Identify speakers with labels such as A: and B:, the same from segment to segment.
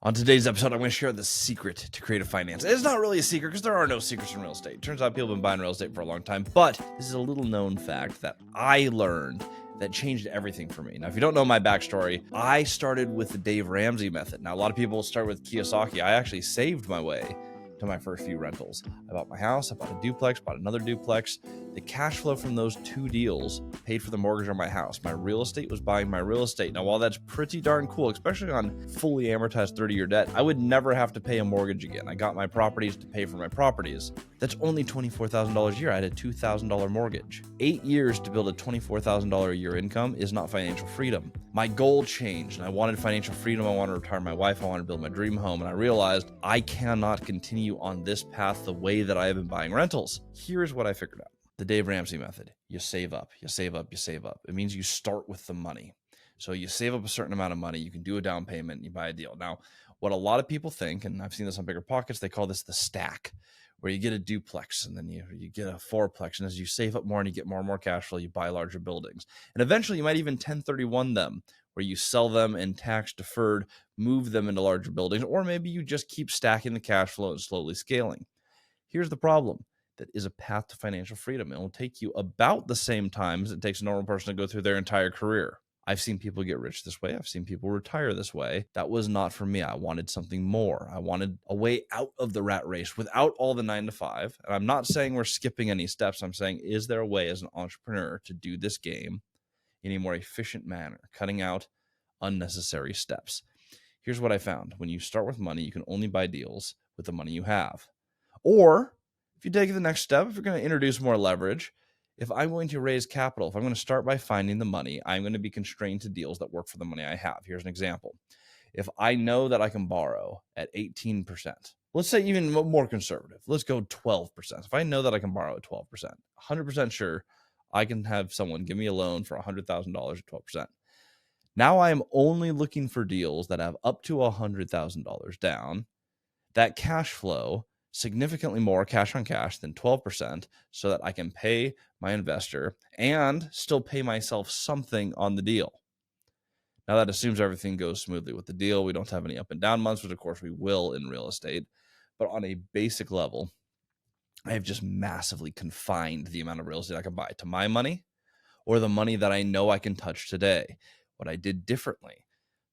A: On today's episode, I'm going to share the secret to creative finance. It's not really a secret because there are no secrets in real estate. Turns out people have been buying real estate for a long time, but this is a little known fact that I learned that changed everything for me. Now, if you don't know my backstory, I started with the Dave Ramsey method. Now, a lot of people start with Kiyosaki. I actually saved my way to my first few rentals. I bought my house, I bought a duplex, bought another duplex. The cash flow from those two deals paid for the mortgage on my house. My real estate was buying my real estate. Now, while that's pretty darn cool, especially on fully amortized 30-year debt, I would never have to pay a mortgage again. I got my properties to pay for my properties. That's only $24,000 a year. I had a $2,000 mortgage. 8 years to build a $24,000 a year income is not financial freedom. My goal changed, and I wanted financial freedom. I wanted to retire my wife. I wanted to build my dream home, and I realized I cannot continue on this path the way that I have been buying rentals. Here's what I figured out. The Dave Ramsey method. You save up, you save up, you save up. It means you start with the money. So you save up a certain amount of money, you can do a down payment, and you buy a deal. Now, what a lot of people think, and I've seen this on Bigger Pockets, they call this the stack, where you get a duplex and then you get a fourplex. And as you save up more and you get more and more cash flow, you buy larger buildings. And eventually you might even 1031 them, where you sell them and tax deferred, move them into larger buildings, or maybe you just keep stacking the cash flow and slowly scaling. Here's the problem. That is a path to financial freedom. It will take you about the same time as it takes a normal person to go through their entire career. I've seen people get rich this way. I've seen people retire this way. That was not for me. I wanted something more. I wanted a way out of the rat race without all the 9 to 5. And I'm not saying we're skipping any steps. I'm saying, is there a way as an entrepreneur to do this game in a more efficient manner, cutting out unnecessary steps? Here's what I found. When you start with money, you can only buy deals with the money you have. Or if you take the next step, if you're going to introduce more leverage, if I'm going to raise capital, if I'm going to start by finding the money, I'm going to be constrained to deals that work for the money I have. Here's an example. If I know that I can borrow at 18%, let's say even more conservative, let's go 12%. If I know that I can borrow at 12%, 100% sure I can have someone give me a loan for $100,000 at 12%. Now I'm only looking for deals that have up to $100,000 down, that cash flow significantly more cash on cash than 12%, so that I can pay my investor and still pay myself something on the deal. Now that assumes everything goes smoothly with the deal. We don't have any up and down months, which of course we will in real estate. But on a basic level, I have just massively confined the amount of real estate I can buy to my money or the money that I know I can touch today. What I did differently,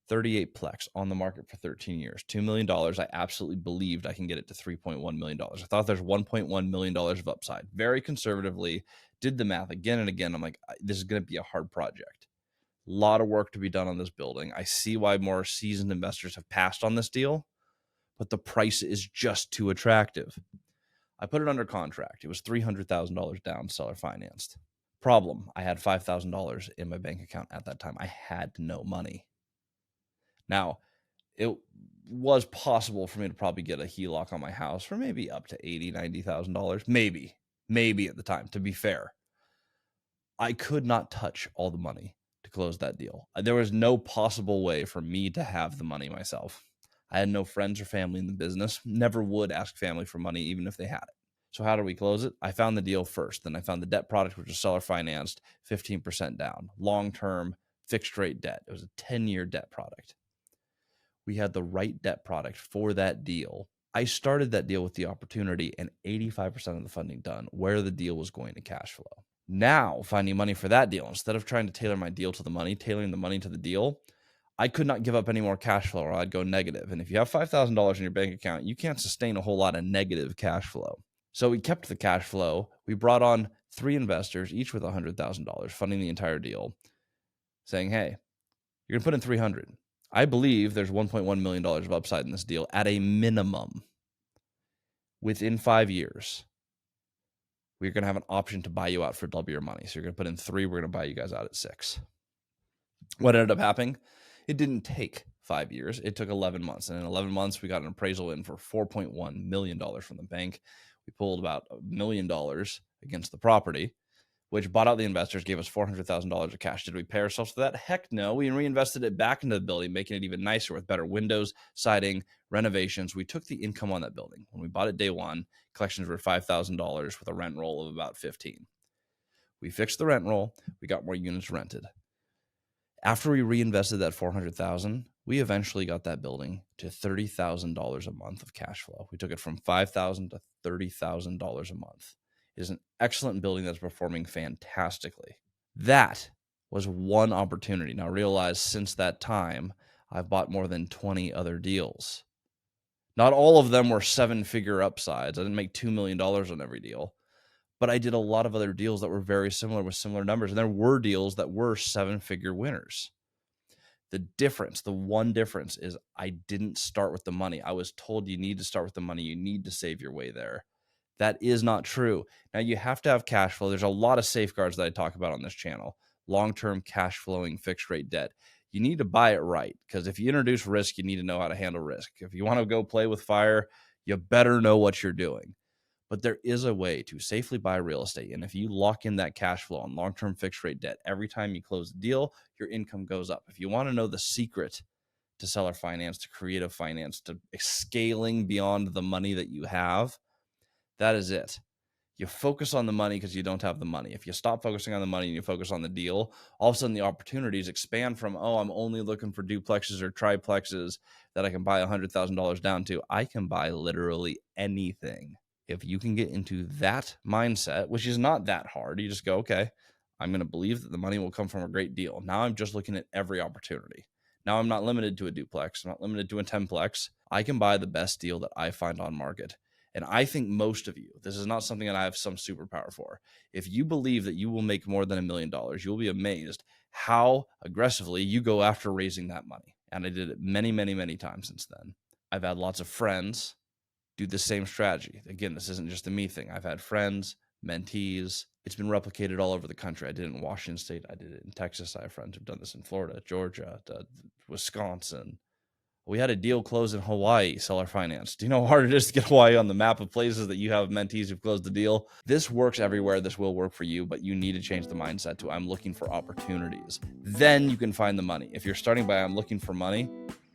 A: 38 Plex on the market for 13 years, $2 million. I absolutely believed I can get it to $3.1 million. I thought there's $1.1 million of upside. Very conservatively, did the math again and again. I'm like, this is going to be a hard project. A lot of work to be done on this building. I see why more seasoned investors have passed on this deal, but the price is just too attractive. I put it under contract. It was $300,000 down, seller financed. Problem, I had $5,000 in my bank account at that time. I had no money. Now, it was possible for me to probably get a HELOC on my house for maybe up to $80,000, $90,000. Maybe at the time, to be fair. I could not touch all the money to close that deal. There was no possible way for me to have the money myself. I had no friends or family in the business, never would ask family for money, even if they had it. So how do we close it? I found the deal first. Then I found the debt product, which was seller financed, 15% down, long-term fixed rate debt. It was a 10-year debt product. We had the right debt product for that deal. I started that deal with the opportunity and 85% of the funding done where the deal was going to cash flow. Now, finding money for that deal, instead of trying to tailor my deal to the money, tailoring the money to the deal, I could not give up any more cash flow or I'd go negative. And if you have $5,000 in your bank account, you can't sustain a whole lot of negative cash flow. So we kept the cash flow. We brought on 3 investors, each with $100,000, funding the entire deal, saying, hey, you're going to put in $300,000. I believe there's $1.1 million of upside in this deal at a minimum. Within 5 years, we're going to have an option to buy you out for double your money. So you're going to put in 3, we're going to buy you guys out at 6. What ended up happening? It didn't take 5 years. It took 11 months. And in 11 months, we got an appraisal in for $4.1 million from the bank. We pulled about $1 million against the property, which bought out the investors, gave us $400,000 of cash. Did we pay ourselves for that? Heck no. We reinvested it back into the building, making it even nicer with better windows, siding, renovations. We took the income on that building. When we bought it day one, collections were $5,000 with a rent roll of about 15. We fixed the rent roll. We got more units rented. After we reinvested that $400,000, We eventually got that building to $30,000 a month of cash flow. We took it from $5,000 to $30,000 a month. It is an excellent building that's performing fantastically. That was one opportunity. Now realize since that time, I've bought more than 20 other deals. Not all of them were 7-figure upsides. I didn't make $2 million on every deal, but I did a lot of other deals that were very similar with similar numbers. And there were deals that were 7-figure winners. The one difference is I didn't start with the money. I was told you need to start with the money. You need to save your way there. That is not true. Now you have to have cash flow. There's a lot of safeguards that I talk about on this channel. Long-term cash flowing fixed rate debt. You need to buy it right, because if you introduce risk, you need to know how to handle risk. If you want to go play with fire, you better know what you're doing. But there is a way to safely buy real estate. And if you lock in that cash flow on long-term fixed rate debt, every time you close a deal, your income goes up. If you want to know the secret to seller finance, to creative finance, to scaling beyond the money that you have, that is it. You focus on the money because you don't have the money. If you stop focusing on the money and you focus on the deal, all of a sudden the opportunities expand from, oh, I'm only looking for duplexes or triplexes that I can buy $100,000 down to. I can buy literally anything. If you can get into that mindset, which is not that hard, you just go, okay, I'm going to believe that the money will come from a great deal. Now I'm just looking at every opportunity. Now I'm not limited to a duplex. I'm not limited to a 10-plex. I can buy the best deal that I find on market. And I think most of you, this is not something that I have some superpower for. If you believe that you will make more than $1 million, you'll be amazed how aggressively you go after raising that money. And I did it many, many, many times since then. I've had lots of friends do the same strategy. Again, this isn't just a me thing. I've had friends, mentees. It's been replicated all over the country. I did it in Washington State. I did it in Texas. I have friends who've done this in Florida, Georgia, Wisconsin. We had a deal close in Hawaii, seller finance. Do you know how hard it is to get Hawaii on the map of places that you have mentees who've closed the deal? This works everywhere. This will work for you, but you need to change the mindset to I'm looking for opportunities. Then you can find the money. If you're starting by I'm looking for money,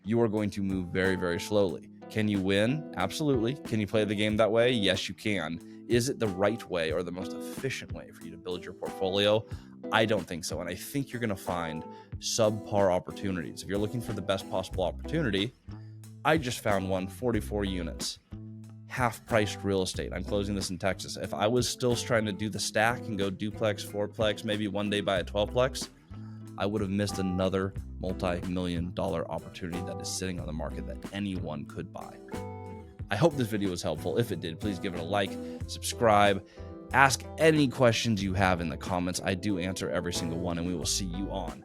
A: you are going to move very, very slowly. Can you win? Absolutely. Can you play the game that way? Yes, you can. Is it the right way or the most efficient way for you to build your portfolio? I don't think so. And I think you're going to find subpar opportunities. If you're looking for the best possible opportunity, I just found one, 44 units, half-priced real estate. I'm closing this in Texas. If I was still trying to do the stack and go duplex, fourplex, maybe one day buy a 12-plex, I would have missed another multi-million-dollar opportunity that is sitting on the market that anyone could buy. I hope this video was helpful. If it did, please give it a like, subscribe, ask any questions you have in the comments. I do answer every single one, and we will see you on